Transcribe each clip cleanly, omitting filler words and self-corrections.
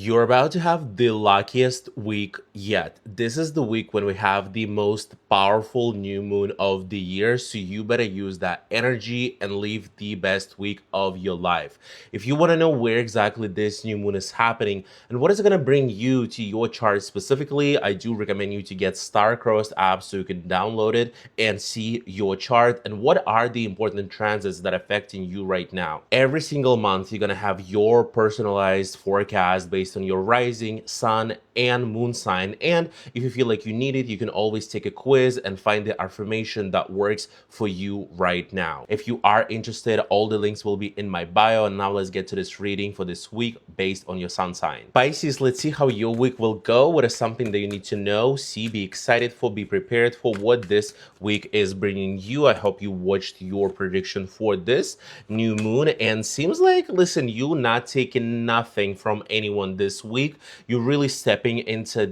You're about to have the luckiest week yet. This is the week when we have the most powerful new moon of the year, so you better use that energy and live the best week of your life. If you want to know where exactly this new moon is happening and what is going to bring you to your chart specifically, I do recommend you to get Starcrossed app so you can download it and see your chart and what are the important transits that are affecting you right now. Every single month, you're going to have your personalized forecast based on your rising, sun, and moon sign. And if you feel like you need it, you can always take a quiz and find the affirmation that works for you right now. If you are interested, all the links will be in my bio. And now let's get to this reading for this week based on your sun sign. Pisces, let's see how your week will go. What is something that you need to know, see, be excited for, be prepared for what this week is bringing you. I hope you watched your prediction for this new moon, and seems like, listen, you not taking nothing from anyone this week. You're really stepping into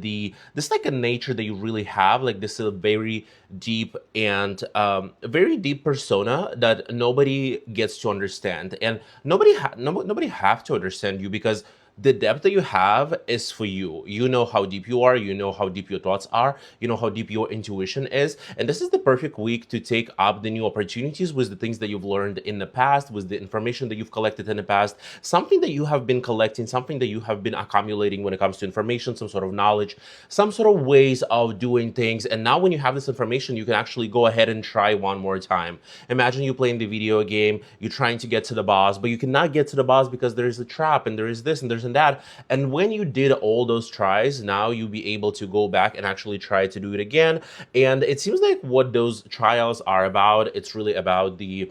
this like a nature that you really have, like this is a very deep and very deep persona that nobody gets to understand, and nobody have to understand you, because the depth that you have is for you. You know how deep you are, you know how deep your thoughts are, you know how deep your intuition is. And this is the perfect week to take up the new opportunities with the things that you've learned in the past, with the information that you've collected in the past, something that you have been collecting, something that you have been accumulating when it comes to information, some sort of knowledge, some sort of ways of doing things. And now when you have this information, you can actually go ahead and try one more time. Imagine you playing the video game, you're trying to get to the boss, but you cannot get to the boss because there is a trap and there is this and there's and that. And when you did all those tries, now you'll be able to go back and actually try to do it again. And it seems like what those trials are about, it's really about the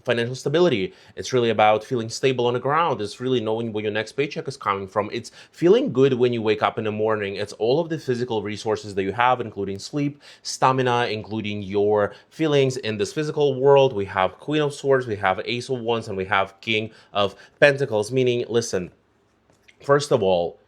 financial stability. It's really about feeling stable on the ground. It's really knowing where your next paycheck is coming from. It's feeling good when you wake up in the morning. It's all of the physical resources that you have, including sleep, stamina, including your feelings in this physical world. We have Queen of Swords, we have Ace of Wands, and we have King of Pentacles, meaning, listen, first of all,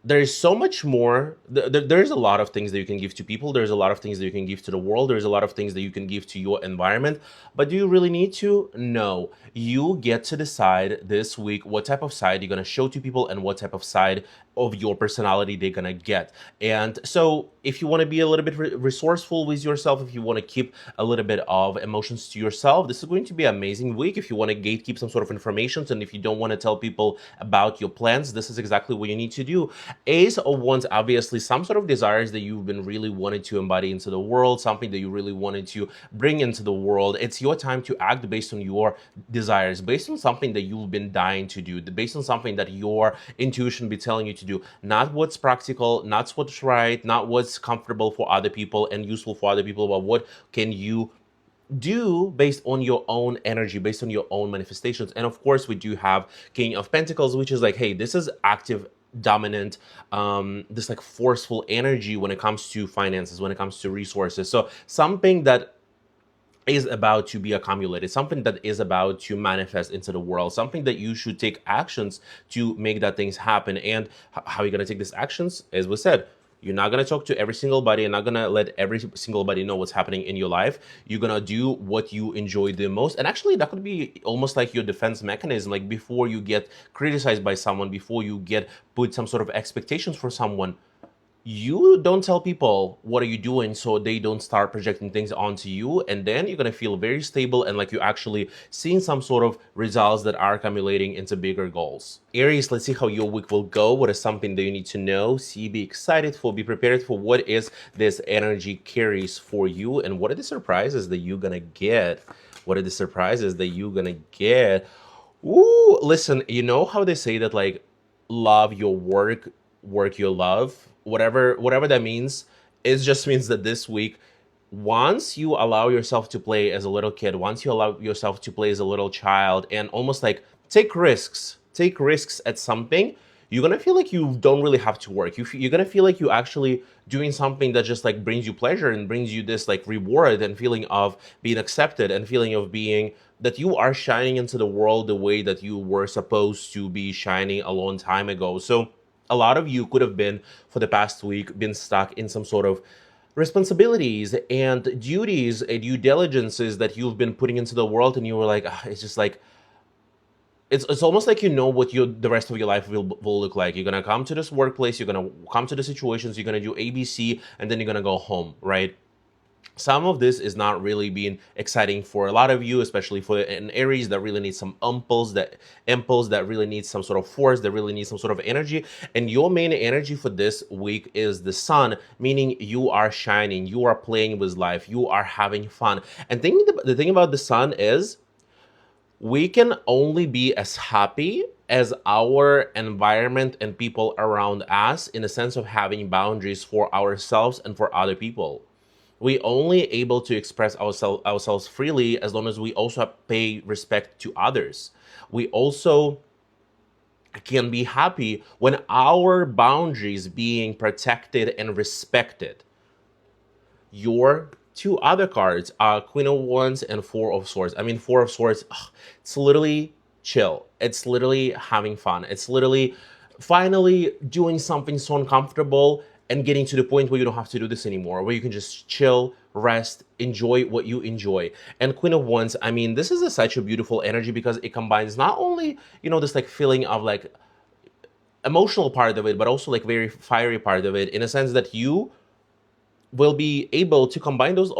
there's so much more. There's a lot of things that you can give to people. There's a lot of things that you can give to the world. There's a lot of things that you can give to your environment. But do you really need to? No. You get to decide this week what type of side you're going to show to people and what type of side of your personality they're going to get. And so if you want to be a little bit resourceful with yourself, if you want to keep a little bit of emotions to yourself, this is going to be an amazing week. If you want to gatekeep some sort of information, and if you don't want to tell people about your plans, this is exactly what you need to do. Ace of Wands, obviously some sort of desires that you've been really wanting to embody into the world, something that you really wanted to bring into the world. It's your time to act based on your desires, based on something that you've been dying to do, based on something that your intuition be telling you to do, not what's practical, not what's right, not what's comfortable for other people and useful for other people, but what can you do based on your own energy, based on your own manifestations. And of course, we do have King of Pentacles, which is like, hey, this is active, dominant, this like forceful energy when it comes to finances, when it comes to resources. So something that is about to be accumulated, something that is about to manifest into the world, something that you should take actions to make that things happen. And how are you going to take these actions? As we said, you're not going to talk to every single body. You're not going to let every single body know what's happening in your life. You're going to do what you enjoy the most. And actually, that could be almost like your defense mechanism. Like before you get criticized by someone, before you get put some sort of expectations for someone, you don't tell people what are you doing so they don't start projecting things onto you, and then you're going to feel very stable and like you're actually seeing some sort of results that are accumulating into bigger goals. Aries, let's see how your week will go. What is something that you need to know, see, be excited for, be prepared for what is this energy carries for you, and what are the surprises that you're gonna get. What are the surprises that you're gonna get? Ooh, listen, you know how they say that, like, love your work, work your love, whatever that means. It just means that this week, once you allow yourself to play as a little kid, once you allow yourself to play as a little child and almost like take risks at something, you're gonna feel like you don't really have to work. You're gonna feel like you actually doing something that just like brings you pleasure and brings you this like reward and feeling of being accepted and feeling of being that you are shining into the world the way that you were supposed to be shining a long time ago. So a lot of you could have been, for the past week, been stuck in some sort of responsibilities and duties and due diligences that you've been putting into the world, and you were like, "Ah, it's just like it's almost like you know what the rest of your life will look like. You're gonna come to this workplace, you're gonna come to the situations, you're gonna do ABC, and then you're gonna go home, right? Some of this is not really being exciting for a lot of you, especially for an Aries that really needs some impulse that really needs some sort of force, that really needs some sort of energy. And your main energy for this week is the sun, meaning you are shining, you are playing with life, you are having fun. And the thing about the sun is we can only be as happy as our environment and people around us, in the sense of having boundaries for ourselves and for other people. We only able to express ourselves freely as long as we also pay respect to others. We also can be happy when our boundaries being protected and respected. Your two other cards are Queen of Wands and Four of Swords. I mean, Four of Swords, ugh, it's literally chill. It's literally having fun. It's literally finally doing something so uncomfortable and getting to the point where you don't have to do this anymore, where you can just chill, rest, enjoy what you enjoy. And Queen of Wands, I mean, this is such a beautiful energy because it combines not only, this like feeling of like emotional part of it, but also like very fiery part of it, in a sense that you will be able to combine those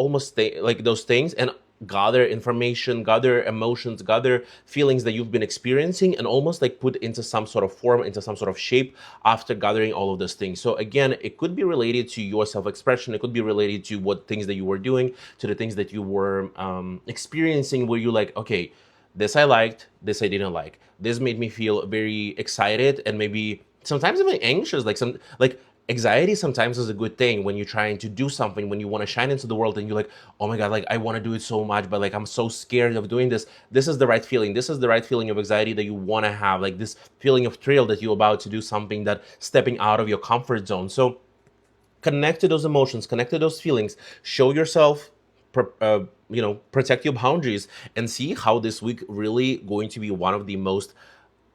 like those things and gather information, gather emotions, gather feelings that you've been experiencing, and almost like put into some sort of form, into some sort of shape after gathering all of those things. So again, it could be related to your self-expression, it could be related to what things that you were doing, to the things that you were experiencing, where you like, okay, this I liked, this I didn't like, this made me feel very excited and maybe sometimes even anxious, like some like anxiety sometimes is a good thing when you're trying to do something, when you want to shine into the world and you're like, oh my god, like I want to do it so much, but like I'm so scared of doing this. This is the right feeling, this is the right feeling of anxiety that you want to have, like this feeling of thrill that you're about to do something, that stepping out of your comfort zone. So connect to those emotions, connect to those feelings, show yourself, protect your boundaries, and see how this week really going to be one of the most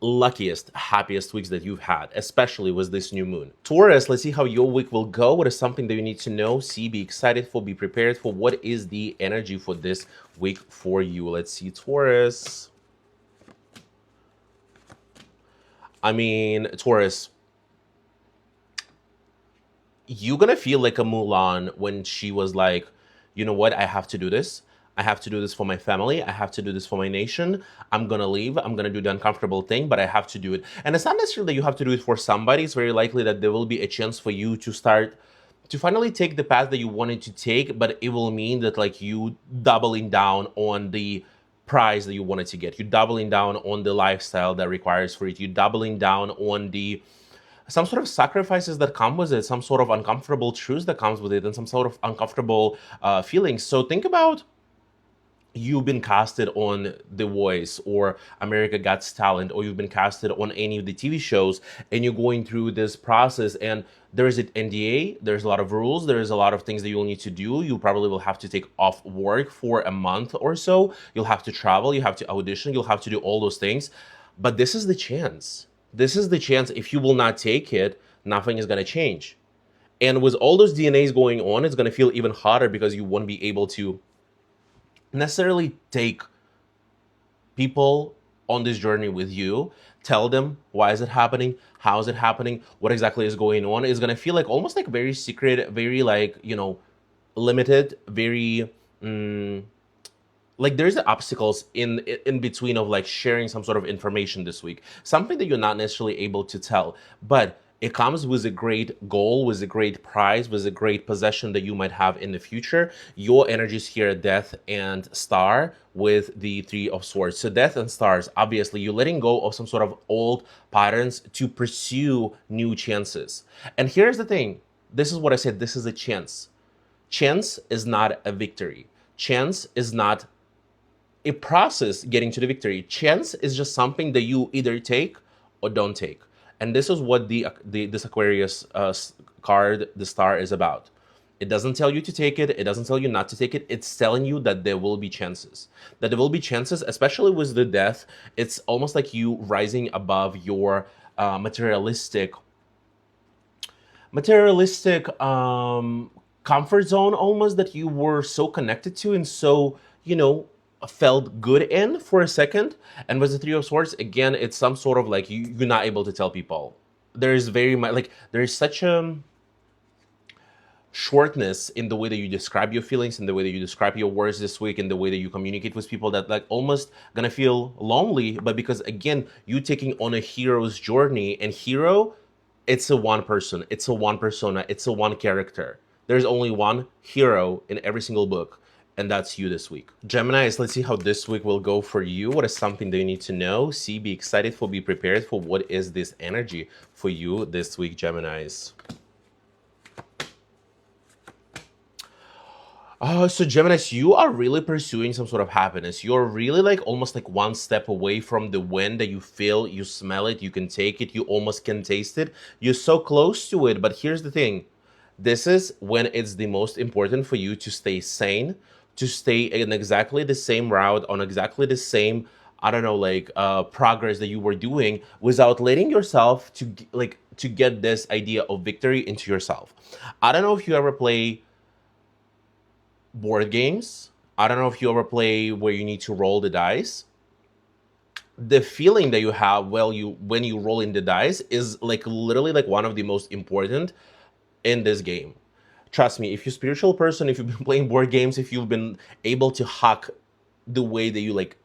luckiest, happiest weeks that you've had, especially with this new moon. Taurus, let's see how your week will go. What is something that you need to know, see, be excited for, be prepared for? What is the energy for this week for you? Let's see, Taurus. I mean, Taurus, you're gonna feel like a Mulan when she was like, you know what, I have to do this. I have to do this for my family. I have to do this for my nation. I'm gonna leave. I'm gonna do the uncomfortable thing, but I have to do it. And it's not necessarily that you have to do it for somebody. It's very likely that there will be a chance for you to start to finally take the path that you wanted to take, but it will mean that like you doubling down on the prize that you wanted to get. You doubling down on the lifestyle that requires for it. You doubling down on the some sort of sacrifices that come with it, some sort of uncomfortable truths that comes with it, and some sort of uncomfortable feelings. So think about you've been casted on The Voice or America Got Talent, or you've been casted on any of the TV shows, and you're going through this process, and there is an NDA, there's a lot of rules, there's a lot of things that you'll need to do. You probably will have to take off work for a month or so. You'll have to travel, you have to audition, you'll have to do all those things. But this is the chance. This is the chance. If you will not take it, nothing is going to change. And with all those DNAs going on, it's going to feel even harder because you won't be able to necessarily take people on this journey with you, tell them why is it happening, how is it happening, what exactly is going on. It's going to feel like almost like very secret, very like, limited, very like there's the obstacles in between of like sharing some sort of information this week, something that you're not necessarily able to tell, but it comes with a great goal, with a great prize, with a great possession that you might have in the future. Your energies here, Death and Star, with the Three of Swords. So Death and Stars, obviously you're letting go of some sort of old patterns to pursue new chances. And here's the thing, this is what I said, this is a chance. Chance is not a victory. Chance is not a process getting to the victory. Chance is just something that you either take or don't take. And this is what this Aquarius card, the Star, is about. It doesn't tell you to take it. It doesn't tell you not to take it. It's telling you that there will be chances. That there will be chances, especially with the Death. It's almost like you rising above your materialistic comfort zone, almost, that you were so connected to and so, felt good in for a second. And with the Three of Swords, again, it's some sort of like you're not able to tell people. There is very much like there is such a shortness in the way that you describe your feelings, in the way that you describe your words this week, in the way that you communicate with people, that like almost gonna feel lonely. But because again, you taking on a hero's journey, and hero, it's a one person, it's a one persona, it's a one character. There's only one hero in every single book, and that's you this week. Geminis, let's see how this week will go for you. What is something that you need to know? See, be excited for, be prepared for. What is this energy for you this week, Geminis? So Geminis, you are really pursuing some sort of happiness. You're really like almost like one step away from the wind that you feel, you smell it, you can take it, you almost can taste it. You're so close to it, but here's the thing. This is when it's the most important for you to stay sane, to stay in exactly the same route, on exactly the same, I don't know, like progress that you were doing, without letting yourself to like to get this idea of victory into yourself. I don't know if you ever play board games. I don't know if you ever play where you need to roll the dice. The feeling that you have when you roll in the dice is like literally like one of the most important in this game. Trust me, if you're a spiritual person, if you've been playing board games, if you've been able to hack the way that you like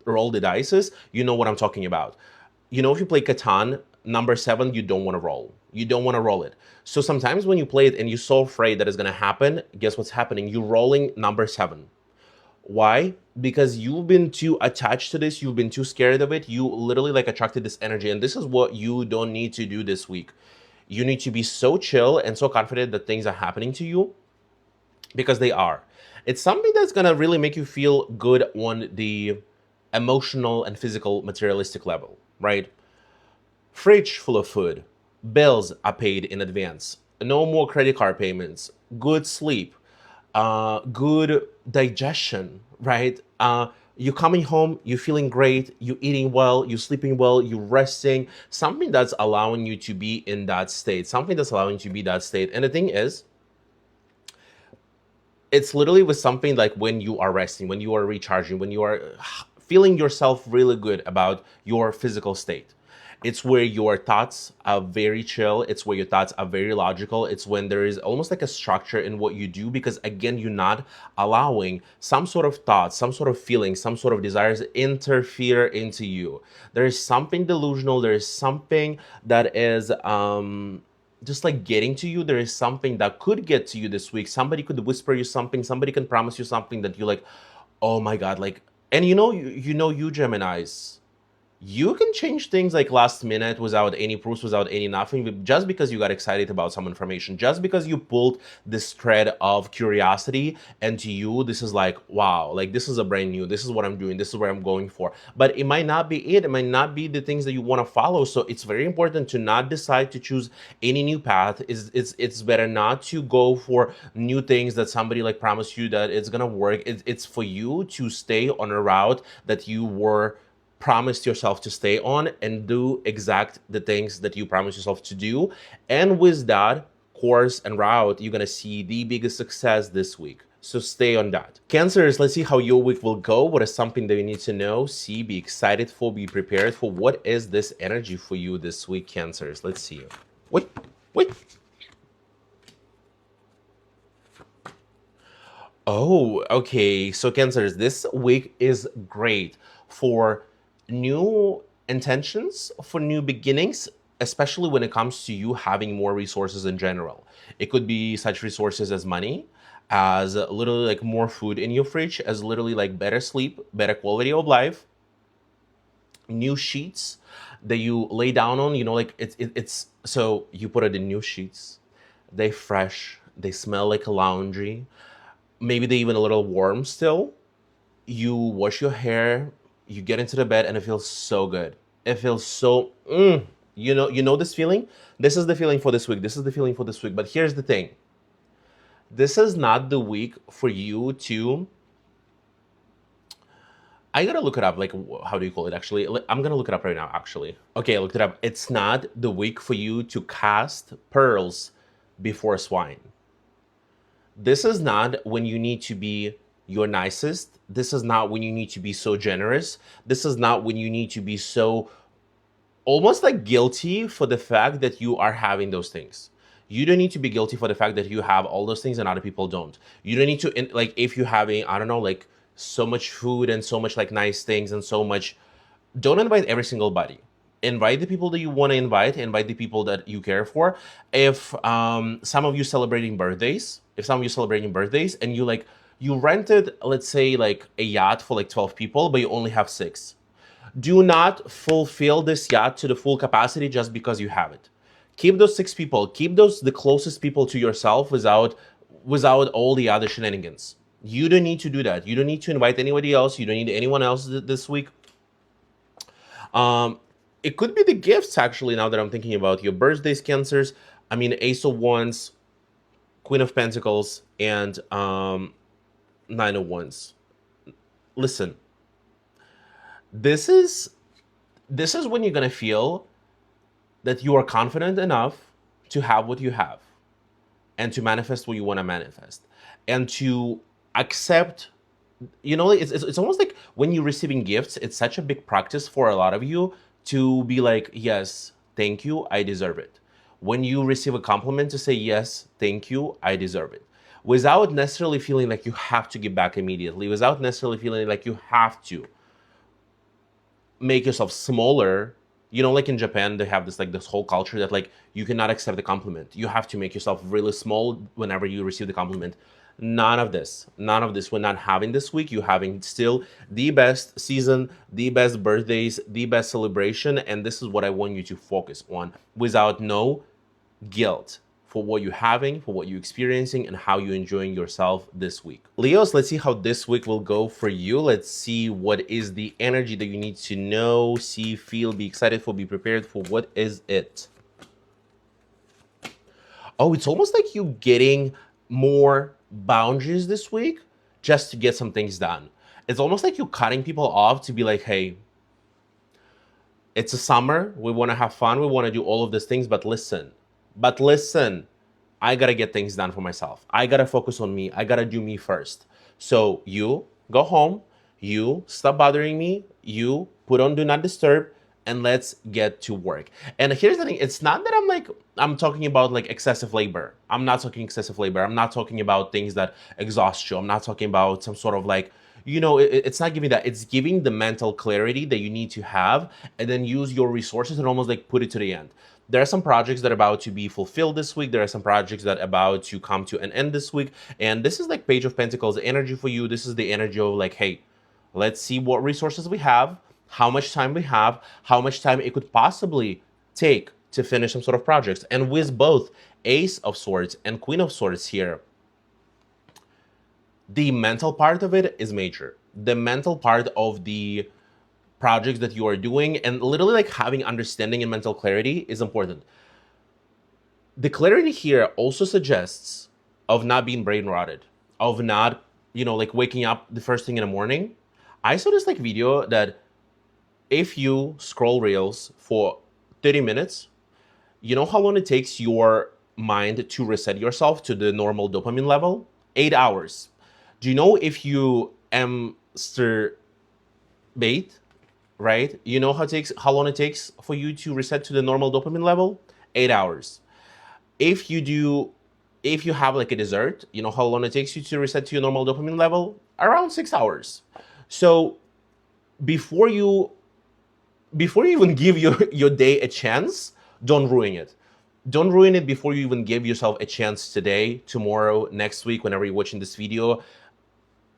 roll the dices, you know what I'm talking about. You know, if you play Catan, number 7, you don't want to roll. You don't want to roll it. So sometimes when you play it and you're so afraid that it's going to happen, guess what's happening? You're rolling number 7. Why? Because you've been too attached to this. You've been too scared of it. You literally like attracted this energy. And this is what you don't need to do this week. You need to be so chill and so confident that things are happening to you, because they are. It's something that's going to really make you feel good on the emotional and physical materialistic level, right? Fridge full of food, bills are paid in advance, no more credit card payments, good sleep, good digestion, right? You're coming home, you're feeling great, you're eating well, you're sleeping well, you're resting, something that's allowing you to be in that state, something that's allowing you to be that state. And the thing is, it's literally with something like when you are resting, when you are recharging, when you are feeling yourself really good about your physical state. It's where your thoughts are very chill. It's where your thoughts are very logical. It's when there is almost like a structure in what you do, because again, you're not allowing some sort of thoughts, some sort of feelings, some sort of desires interfere into you. There is something delusional. There is something that is just like getting to you. There is something that could get to you this week. Somebody could whisper you something. Somebody can promise you something that you're like, oh my God, like, and you Geminis, you can change things like last minute without any proofs, without any nothing, just because you got excited about some information, just because you pulled this thread of curiosity, and to you this is like, wow, like this is a brand new, this is what I'm doing, this is where I'm going for. But it might not be it might not be the things that you want to follow. So it's very important to not decide to choose any new path. It's better not to go for new things that somebody like promised you that it's gonna work. It's for you to stay on a route that you were promised yourself to stay on, and do exact the things that you promised yourself to do. And with that course and route, you're gonna see the biggest success this week. So stay on that. Cancers, let's see how your week will go. What is something that you need to know? See, be excited for, be prepared for. What is this energy for you this week, Cancers? Let's see. Wait, wait. Oh, okay. So Cancers, this week is great for new intentions, for new beginnings, especially when it comes to you having more resources in general. It could be such resources as money, as literally like more food in your fridge, as literally like better sleep, better quality of life, new sheets that you lay down on. You know, like it's so you put it in new sheets, they fresh, they smell like a laundry, maybe they even a little warm still. You wash your hair, you get into the bed, and it feels so good. It feels so, you know this feeling? This is the feeling for this week. This is the feeling for this week. But here's the thing. This is not the week for you to, I gotta look it up. Like, how do you call it actually? I'm gonna look it up right now, actually. Okay, I looked it up. It's not the week for you to cast pearls before swine. This is not when you need to be your nicest This is not when you need to be so generous. This is not when you need to be so almost like guilty for the fact that you are having those things. You don't need to be guilty for the fact that you have all those things and other people don't. You don't need to like if you're having, I don't know, like so much food and so much like nice things and so much, don't invite every single body. Invite the people that you want to invite the people that you care for. If some of you celebrating birthdays, if some of you celebrating birthdays and you like you rented, let's say like a yacht for like 12 people, but you only have 6, do not fulfill this yacht to the full capacity just because you have it. Keep those 6 people, keep those the closest people to yourself without all the other shenanigans. You don't need to do that. You don't need to invite anybody else. You don't need anyone else this week. It could be the gifts, actually, now that I'm thinking about your birthdays, Cancers. I mean, Ace of Wands, Queen of Pentacles, and Nine of Wands. Listen, this is when you're gonna feel that you are confident enough to have what you have and to manifest what you want to manifest and to accept, you know, it's almost like when you're receiving gifts, it's such a big practice for a lot of you to be like, yes, thank you, I deserve it. When you receive a compliment, to say, yes, thank you, I deserve it, without necessarily feeling like you have to give back immediately, without necessarily feeling like you have to make yourself smaller. You know, like in Japan, they have this like this whole culture that like you cannot accept the compliment. You have to make yourself really small whenever you receive the compliment. None of this. None of this. We're not having this week. You're having still the best season, the best birthdays, the best celebration. And this is what I want you to focus on without no guilt for what you're having, for what you're experiencing, and how you're enjoying yourself this week. Leos, let's see how this week will go for you. Let's see what is the energy that you need to know, see, feel, be excited for, be prepared for. What is it? Oh, it's almost like you getting more boundaries this week just to get some things done. It's almost like you're cutting people off to be like, hey, it's a summer. We want to have fun. We want to do all of these things. But listen, I got to get things done for myself. I got to focus on me. I got to do me first. So you go home, you stop bothering me, you put on do not disturb, and let's get to work. And here's the thing. It's not that I'm talking about like excessive labor. I'm not talking excessive labor. I'm not talking about things that exhaust you. I'm not talking about some sort of like, you know, it's not giving that. It's giving the mental clarity that you need to have, and then use your resources and almost like put it to the end. There are some projects that are about to be fulfilled this week. There are some projects that are about to come to an end this week. And this is like Page of Pentacles energy for you. This is the energy of like, hey, let's see what resources we have, how much time we have, how much time it could possibly take to finish some sort of projects. And with both Ace of Swords and Queen of Swords here, the mental part of it is major. The mental part of the projects that you are doing and literally like having understanding and mental clarity is important. The clarity here also suggests of not being brain rotted, of not, you know, like waking up the first thing in the morning. I saw this like video that if you scroll reels for 30 minutes, you know how long it takes your mind to reset yourself to the normal dopamine level? 8 hours. Do you know if you masturbate, right? You know how long it takes for you to reset to the normal dopamine level? 8 hours. If you have like a dessert, you know how long it takes you to reset to your normal dopamine level? Around 6 hours. So before you even give your day a chance, don't ruin it. Don't ruin it before you even give yourself a chance today, tomorrow, next week, whenever you're watching this video.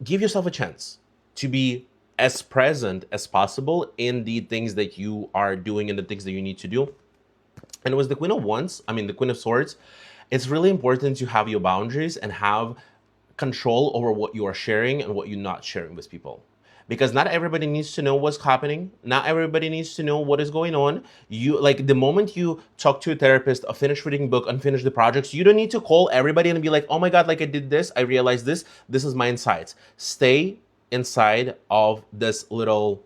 Give yourself a chance to be as present as possible in the things that you are doing and the things that you need to do. And with the Queen of Wands, the Queen of Swords, it's really important to have your boundaries and have control over what you are sharing and what you're not sharing with people. Because not everybody needs to know what's happening. Not everybody needs to know what is going on. You like the moment you talk to a therapist or finish reading a book and finish the projects, you don't need to call everybody and be like, oh my God, like I did this, I realized this is my insights. Stay inside of this little,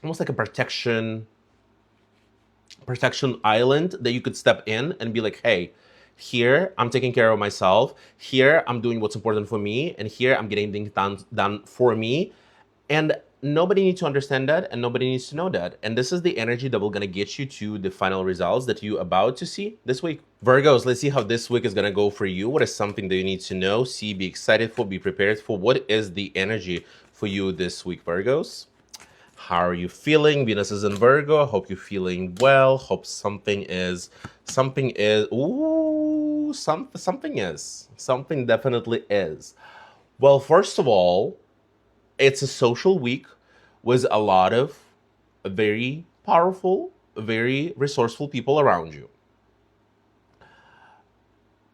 almost like a protection island that you could step in and be like, hey, Here, I'm taking care of myself. Here, I'm doing what's important for me. And here, I'm getting things done for me. And nobody needs to understand that, and nobody needs to know that. And this is the energy that will gonna get you to the final results that you about to see this week. Virgos, let's see how this week is gonna go for you. What is something that you need to know, see, be excited for, be prepared for? What is the energy for you this week, Virgos? How are you feeling? Venus is in Virgo. Hope you're feeling well. Hope something something definitely is. Well, first of all, it's a social week with a lot of very powerful, very resourceful people around you.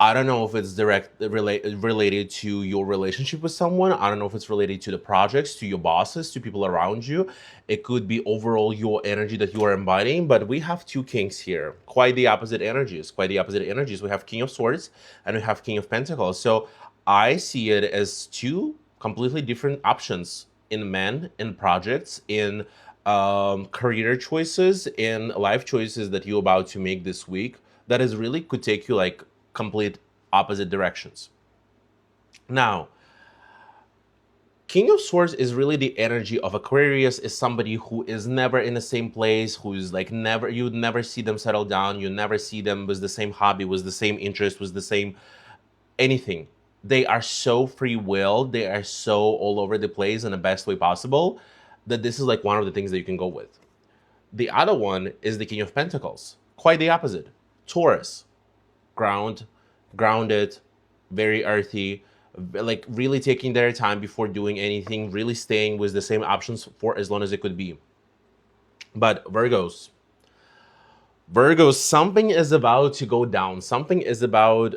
I don't know if it's related to your relationship with someone. I don't know if it's related to the projects, to your bosses, to people around you. It could be overall your energy that you are embodying, but we have two kings here. Quite the opposite energies. Quite the opposite energies. We have King of Swords and we have King of Pentacles. So I see it as two completely different options in men, in projects, in career choices, in life choices that you're about to make this week. That is really could take you like complete opposite directions. Now, King of Swords is really the energy of Aquarius, is somebody who is never in the same place, who's like never, you'd never see them settle down, you never see them with the same hobby, with the same interest, with the same anything. They are so free will, they are so all over the place in the best way possible, that this is like one of the things that you can go with. The other one is the King of Pentacles, quite the opposite. Taurus, grounded, very earthy, like really taking their time before doing anything, really staying with the same options for as long as it could be. But Virgos, something is about to go down. Something is about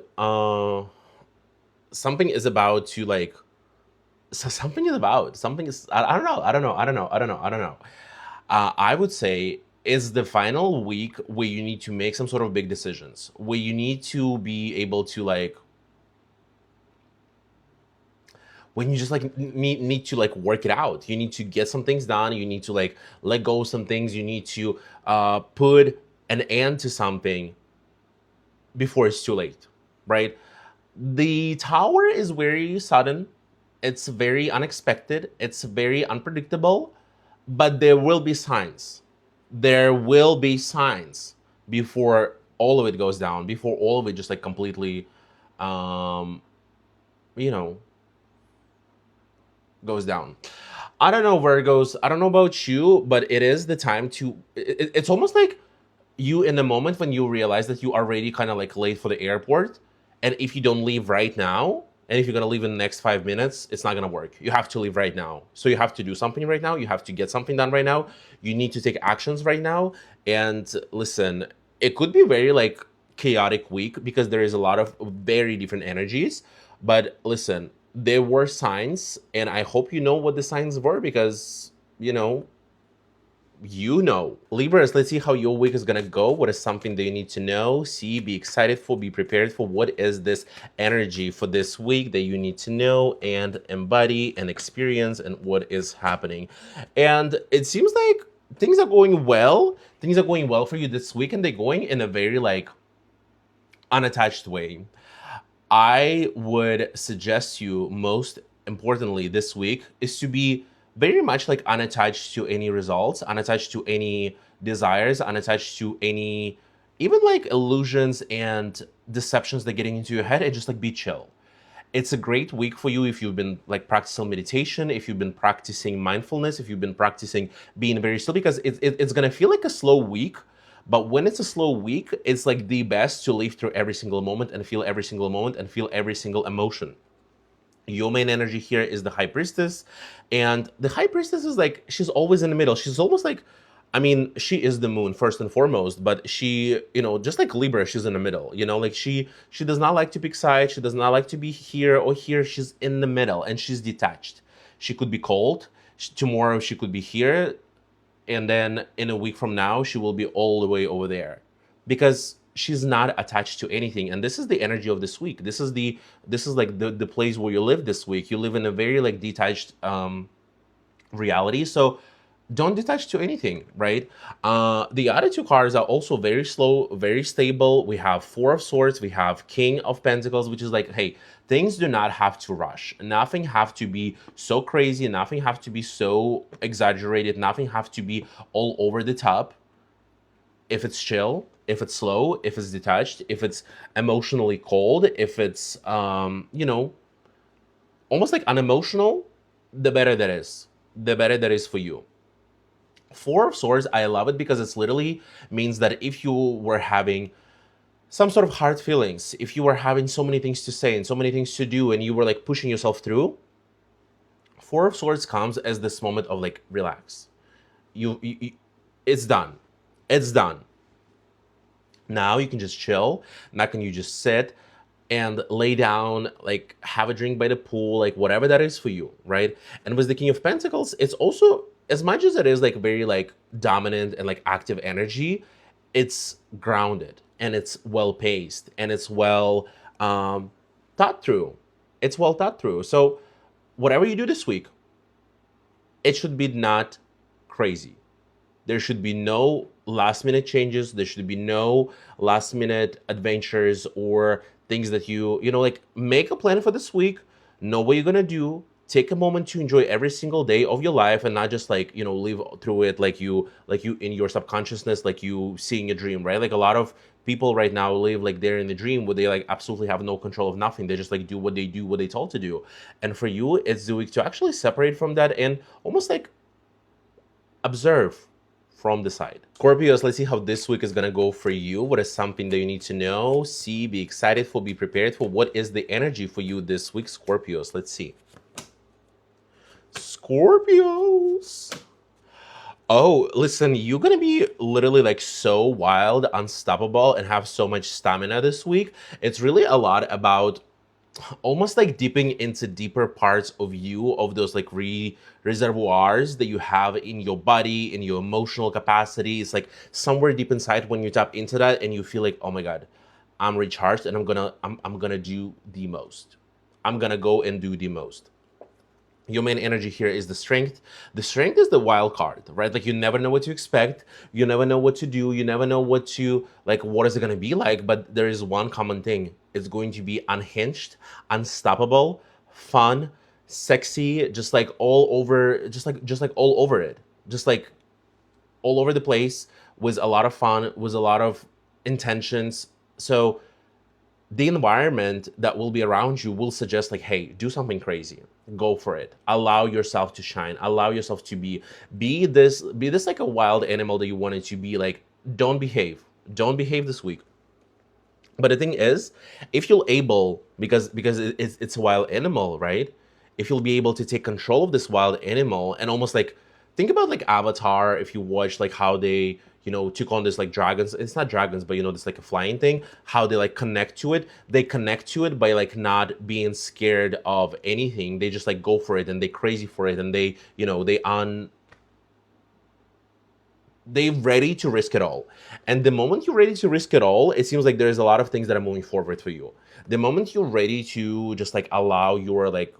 to like, so something is about, something is, I don't know, I would say is the final week where you need to make some sort of big decisions, where you need to be able to like, when you just like need to like work it out, you need to get some things done, you need to like let go of some things, you need to put an end to something before it's too late, right? The Tower is very sudden, it's very unexpected, it's very unpredictable, but there will be signs. There will be signs before all of it goes down, before all of it just like completely, you know, goes down. I don't know, Virgos. I don't know about you, but it is the time to. It's almost like you in the moment when you realize that you are already kind of like late for the airport, and if you don't leave right now, and if you're gonna leave in the next 5 minutes, it's not gonna work. You have to leave right now. So you have to do something right now. You have to get something done right now. You need to take actions right now. And listen, it could be very like chaotic week because there is a lot of very different energies. But listen, there were signs, and I hope you know what the signs were because Libras, let's see how your week is gonna go. What is something that you need to know, see, be excited for, be prepared for? What is this energy for this week that you need to know and embody and experience, and what is happening? And it seems like things are going well. Things are going well for you this week, and they're going in a very like unattached way. I would suggest you, most importantly this week, is to be very much like unattached to any results, unattached to any desires, unattached to any even like illusions and deceptions that getting into your head, and just like be chill. It's a great week for you if you've been like practicing meditation, if you've been practicing mindfulness, if you've been practicing being very still, because it's gonna feel like a slow week. But when it's a slow week, it's like the best to live through every single moment and feel every single moment and feel every single emotion. Your main energy here is the High Priestess, and the High Priestess is like, she's always in the middle. She's almost like, I mean, she is the moon first and foremost, but she, just like Libra, she's in the middle. Like she does not like to pick sides. She does not like to be here or here. She's in the middle, and she's detached. She could be cold. Tomorrow she could be here, and then in a week from now she will be all the way over there, because she's not attached to anything. And this is the energy of this week. This is like the place where you live this week. You live in a very like detached reality. So don't detach to anything, right? The other two cards are also very slow, very stable. We have Four of Swords, we have King of Pentacles, which is like, hey, things do not have to rush. Nothing have to be so crazy, nothing have to be so exaggerated, nothing have to be all over the top. If it's chill, if it's slow, if it's detached, if it's emotionally cold, if it's almost like unemotional, the better that is. The better that is for you. Four of Swords, I love it because it's literally means that if you were having some sort of hard feelings, if you were having so many things to say and so many things to do, and you were like pushing yourself through, Four of Swords comes as this moment of like relax. It's done. It's done. Now you can just chill. Now can you just sit and lay down, like have a drink by the pool, like whatever that is for you, right? And with the King of Pentacles, it's also, as much as it is like very like dominant and like active energy, it's grounded and it's well paced and it's well thought through. It's well thought through. So whatever you do this week, it should be not crazy. There should be no last minute changes. There should be no last minute adventures or things that like make a plan for this week, know what you're going to do, take a moment to enjoy every single day of your life and not just like, live through it like you in your subconsciousness, like you seeing a dream, right? Like a lot of people right now live like they're in the dream where they like absolutely have no control of nothing. They just like do what they do, what they told to do. And for you, it's the week to actually separate from that and almost like observe from the side. Scorpios, let's see how this week is gonna go for you. What is something that you need to know, see, be excited for, be prepared for? What is the energy for you this week, Scorpios? Let's see. Scorpios. Oh, listen, you're gonna be literally like so wild, unstoppable, and have so much stamina this week. It's really a lot about almost like dipping into deeper parts of you, of those like reservoirs that you have in your body, in your emotional capacity. It's like somewhere deep inside when you tap into that and you feel like, oh my god, I'm recharged and I'm gonna do the most. I'm gonna go and do the most. Your main energy here is the strength. The strength is the wild card, right? Like you never know what to expect. You never know what to do. You never know what is it going to be like. But there is one common thing. It's going to be unhinged, unstoppable, fun, sexy, just like all over, just like all over it. Just like all over the place, with a lot of fun, with a lot of intentions. So the environment that will be around you will suggest like, hey, do something crazy, go for it, allow yourself to shine, allow yourself to be this like a wild animal that you wanted to be. Like, don't behave this week. But the thing is, if you're able, because it's a wild animal, right? If you'll be able to take control of this wild animal and almost like think about like Avatar, if you watch like how they took on this like dragons. It's not dragons, but this like a flying thing. How they like connect to it. They connect to it by like not being scared of anything. They just like go for it and they crazy for it and they they ready to risk it all. And the moment you're ready to risk it all, it seems like there's a lot of things that are moving forward for you. The moment you're ready to just like allow your like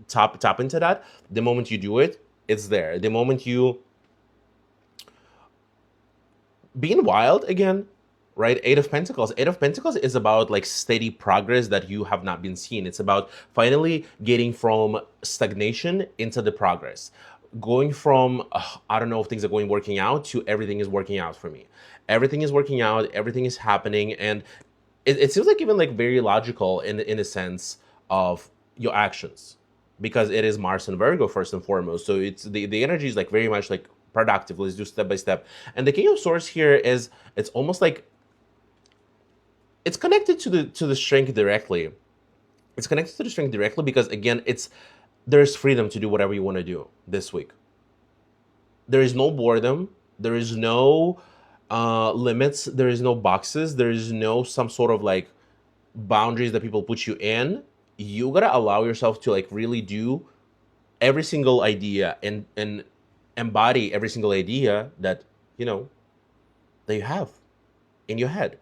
tap into that, the moment you do it, it's there. The moment you being wild again, right? Eight of Pentacles is about like steady progress that you have not been seeing. It's about finally getting from stagnation into the progress, going from I don't know if things are working out to everything is working out for me. Everything is working out, everything is happening, and it seems like even like very logical in a sense of your actions, because it is Mars and Virgo first and foremost. So it's the energy is like very much like productive. Let's do step by step. And the King of Swords here is, it's almost like it's connected to the strength directly. It's connected to the strength directly because again, there's freedom to do whatever you want to do this week. There is no boredom. There is no limits. There is no boxes. There is no some sort of like boundaries that people put you in. You gotta allow yourself to like really do every single idea and embody every single idea that that you have in your head.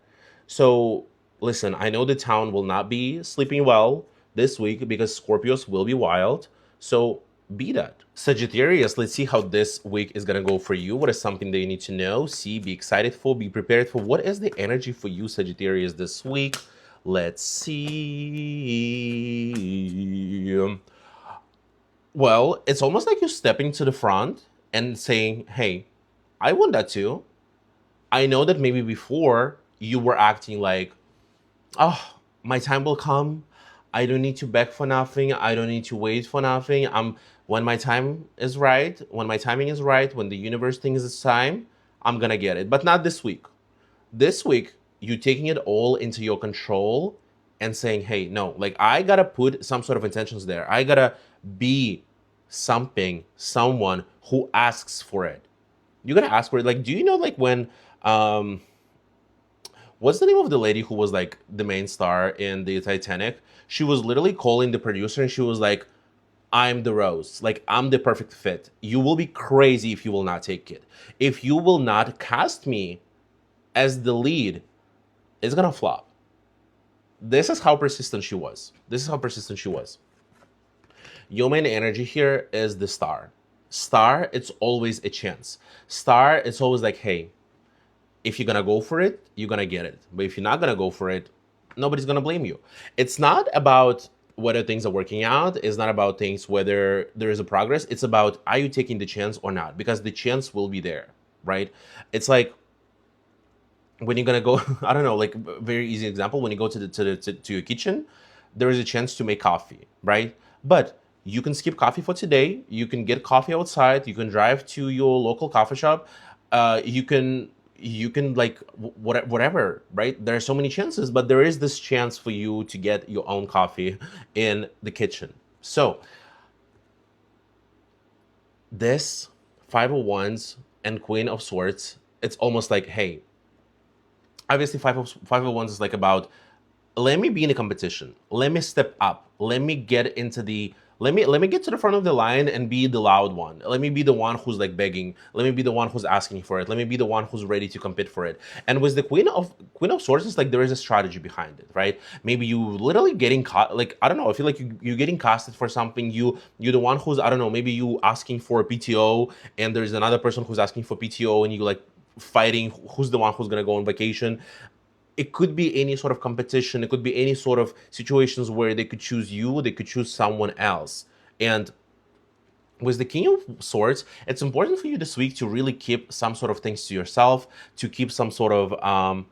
So listen, I know the town will not be sleeping well this week because Scorpios will be wild. So be that. Sagittarius, let's see how this week is gonna go for you. What is something that you need to know, see, be excited for, be prepared for? What is the energy for you, Sagittarius, this week? Let's see. Well, it's almost like you're stepping to the front and saying, hey, I want that too. I know that maybe before you were acting like, oh, my time will come. I don't need to beg for nothing. I don't need to wait for nothing. When my time is right, when my timing is right, when the universe thinks it's time, I'm gonna get it. But not this week. This week, you taking it all into your control and saying, hey, no, like I gotta put some sort of intentions there. I gotta be someone who asks for it. You gotta ask for it. Like, do you know like when um what's the name of the lady who was like the main star in the Titanic? She was literally calling the producer and she was like, I'm the rose. Like, I'm the perfect fit. You will be crazy if you will not take it. If you will not cast me as the lead, it's gonna flop. This is how persistent she was. This is how persistent she was. Your main energy here is the star. Star, it's always a chance. Star, it's always like, hey, if you're gonna go for it, you're gonna get it. But if you're not gonna go for it, nobody's gonna blame you. It's not about whether things are working out. It's not about things whether there is a progress. It's about, are you taking the chance or not? Because the chance will be there, right? It's like when you're gonna go, I don't know, like very easy example, when you go to your kitchen, there is a chance to make coffee, right? But you can skip coffee for today. You can get coffee outside. You can drive to your local coffee shop. You can like whatever, right? There are so many chances, but there is this chance for you to get your own coffee in the kitchen. So this Five of Wands and Queen of Swords, it's almost like, hey, obviously Five of Wands is like about, let me be in a competition, let me step up, let me get into the, let me get to the front of the line and be the loud one. Let me be the one who's like begging. Let me be the one who's asking for it. Let me be the one who's ready to compete for it. And with the Queen of Swords, it's like there is a strategy behind it, right? Maybe you literally getting caught, like I don't know, I feel like you're getting casted for something. You're the one who's, I don't know, maybe you asking for a PTO and there's another person who's asking for PTO and you like fighting who's the one who's gonna go on vacation. It could be any sort of competition. It could be any sort of situations where they could choose you, they could choose someone else. And with the King of Swords, it's important for you this week to really keep some sort of things to yourself, to keep some sort of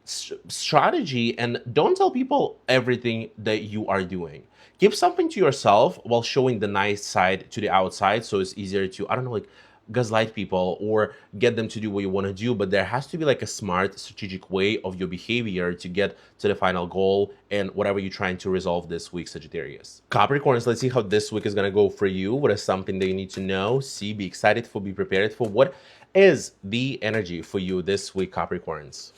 strategy, and don't tell people everything that you are doing. Keep something to yourself while showing the nice side to the outside, so it's easier to, I don't know, like gaslight people or get them to do what you want to do. But there has to be like a smart strategic way of your behavior to get to the final goal and whatever you're trying to resolve this week, Sagittarius. Capricorns, let's see how this week is going to go for you. What is something that you need to know, see, be excited for, be prepared for? What is the energy for you this week, Capricorns?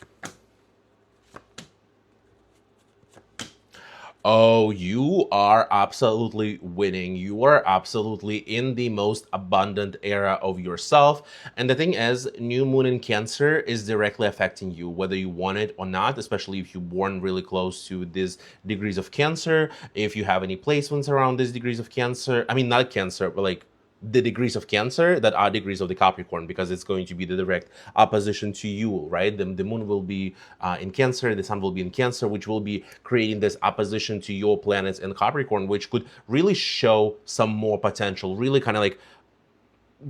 Oh, you are absolutely winning. You are absolutely in the most abundant era of yourself. And the thing is, new moon in Cancer is directly affecting you, whether you want it or not, especially if you're born really close to these degrees of Cancer. If you have any placements around these degrees of Cancer, I mean, not Cancer, but like the degrees of Cancer that are degrees of the Capricorn, because it's going to be the direct opposition to you, right? The moon will be in Cancer, the sun will be in Cancer, which will be creating this opposition to your planets in Capricorn, which could really show some more potential, really kind of like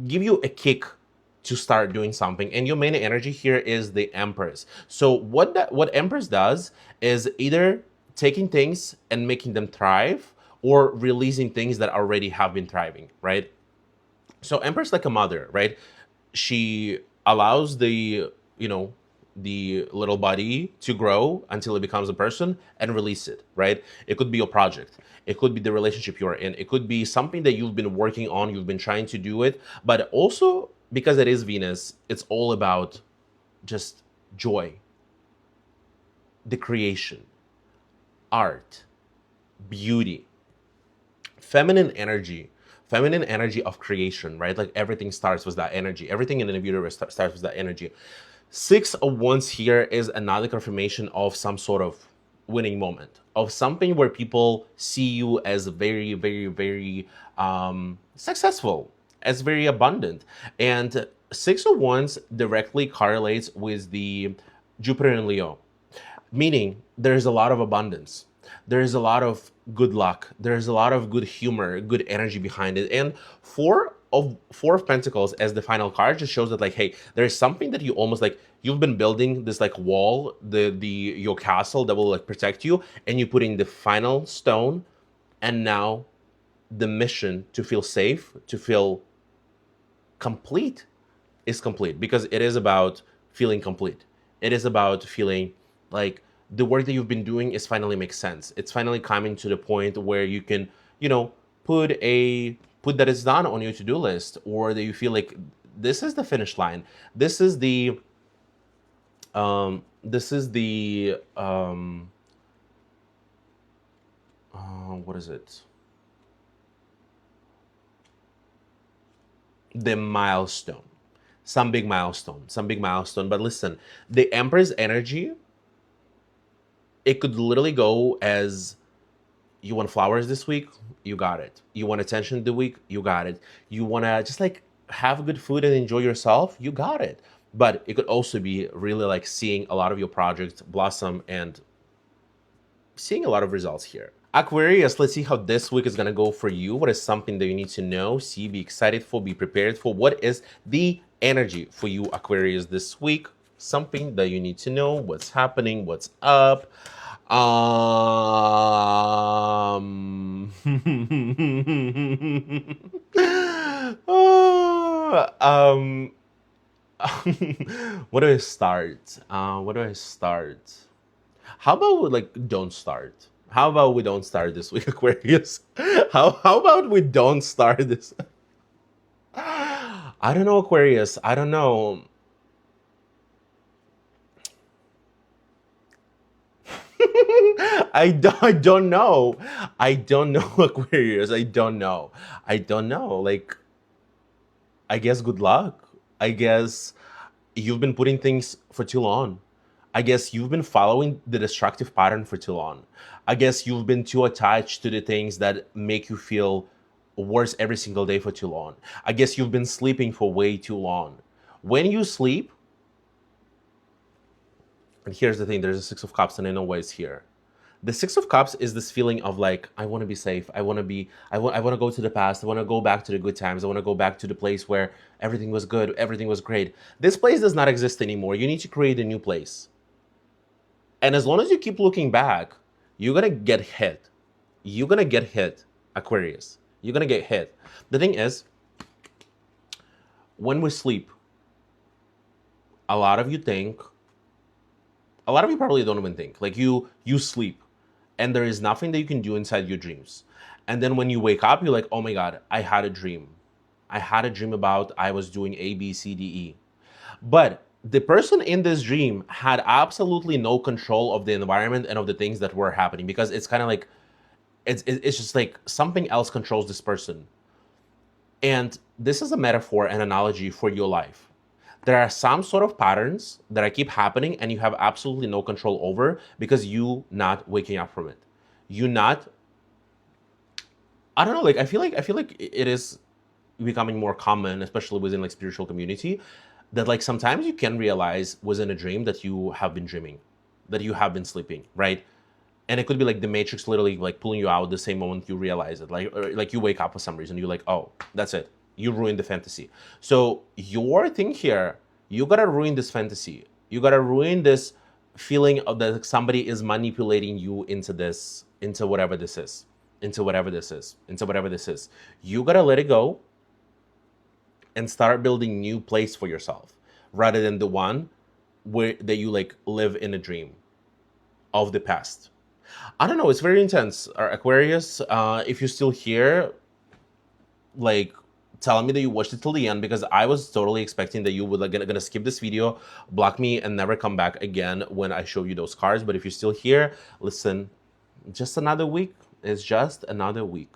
give you a kick to start doing something. And your main energy here is the Empress. So what Empress does is either taking things and making them thrive, or releasing things that already have been thriving, right? So Empress like a mother, right? She allows the little body to grow until it becomes a person and release it, right? It could be your project. It could be the relationship you're in. It could be something that you've been working on, you've been trying to do it, but also because it is Venus, it's all about just joy, the creation, art, beauty, feminine energy, feminine energy of creation, right? Like everything starts with that energy. Everything in the universe starts with that energy. Six of Wands here is another confirmation of some sort of winning moment, of something where people see you as very, very, very successful, as very abundant. And Six of Wands directly correlates with the Jupiter in Leo, meaning there's a lot of abundance, there's a lot of good luck, there's a lot of good humor, good energy behind it. And Four of Pentacles as the final card just shows that, like, hey, there's something that you almost like, you've been building this like wall, the your castle that will like protect you, and you put in the final stone, and now the mission to feel safe, to feel complete, is complete, because it is about feeling complete. It is about feeling like the work that you've been doing is finally makes sense. It's finally coming to the point where you can, you know, put that it's done on your to-do list, or that you feel like this is the finish line. This is the this is the what is it? The milestone. Some big milestone, some big milestone. But listen, the Empress energy, it could literally go as, you want flowers this week, you got it. You want attention the week, you got it. You want to just like have good food and enjoy yourself, you got it. But it could also be really like seeing a lot of your projects blossom and seeing a lot of results here. Aquarius, let's see how this week is going to go for you. What is something that you need to know, see, be excited for, be prepared for? What is the energy for you, Aquarius, this week? Something that you need to know, what's happening, what's up. um Where do I start? Where do I start? How about we, like, don't start? How about we don't start this week, Aquarius? How about we don't start this? I don't know, Aquarius. I don't know. I don't know. I don't know, Aquarius. I don't know. I don't know. Like, I guess good luck. I guess you've been putting things for too long. I guess you've been following the destructive pattern for too long. I guess you've been too attached to the things that make you feel worse every single day for too long. I guess you've been sleeping for way too long. When you sleep, and here's the thing, there's a Six of Cups, and I know why it's here. The Six of Cups is this feeling of like, I want to be safe. I want to go to the past. I want to go back to the good times. I want to go back to the place where everything was good, everything was great. This place does not exist anymore. You need to create a new place. And as long as you keep looking back, you're going to get hit. You're going to get hit, Aquarius. You're going to get hit. The thing is, when we sleep, a lot of you think, a lot of you probably don't even think, like, you sleep and there is nothing that you can do inside your dreams. And then when you wake up, you're like, oh my God, I had a dream. I had a dream about I was doing A, B, C, D, E. But the person in this dream had absolutely no control of the environment and of the things that were happening, because it's kind of like, it's just like something else controls this person. And this is a metaphor and analogy for your life. There are some sort of patterns that keep happening and you have absolutely no control over, because you not waking up from it. You not, I don't know, like, I feel like it is becoming more common, especially within like spiritual community, that like sometimes you can realize within a dream that you have been dreaming, that you have been sleeping, right? And it could be like the Matrix literally like pulling you out the same moment you realize it. Like, or, like, you wake up for some reason, you're like, oh, that's it. You ruined the fantasy. So your thing here, you gotta ruin this fantasy. You gotta ruin this feeling of that somebody is manipulating you into this, into whatever this is, into whatever this is, into whatever this is. You gotta let it go and start building new place for yourself, rather than the one where that you like live in a dream of the past. I don't know. It's very intense. Aquarius, if you're still here, like, tell me that you watched it till the end, because I was totally expecting that you would like gonna skip this video, block me, and never come back again when I show you those cards. But if you're still here, listen, just another week. It's just another week.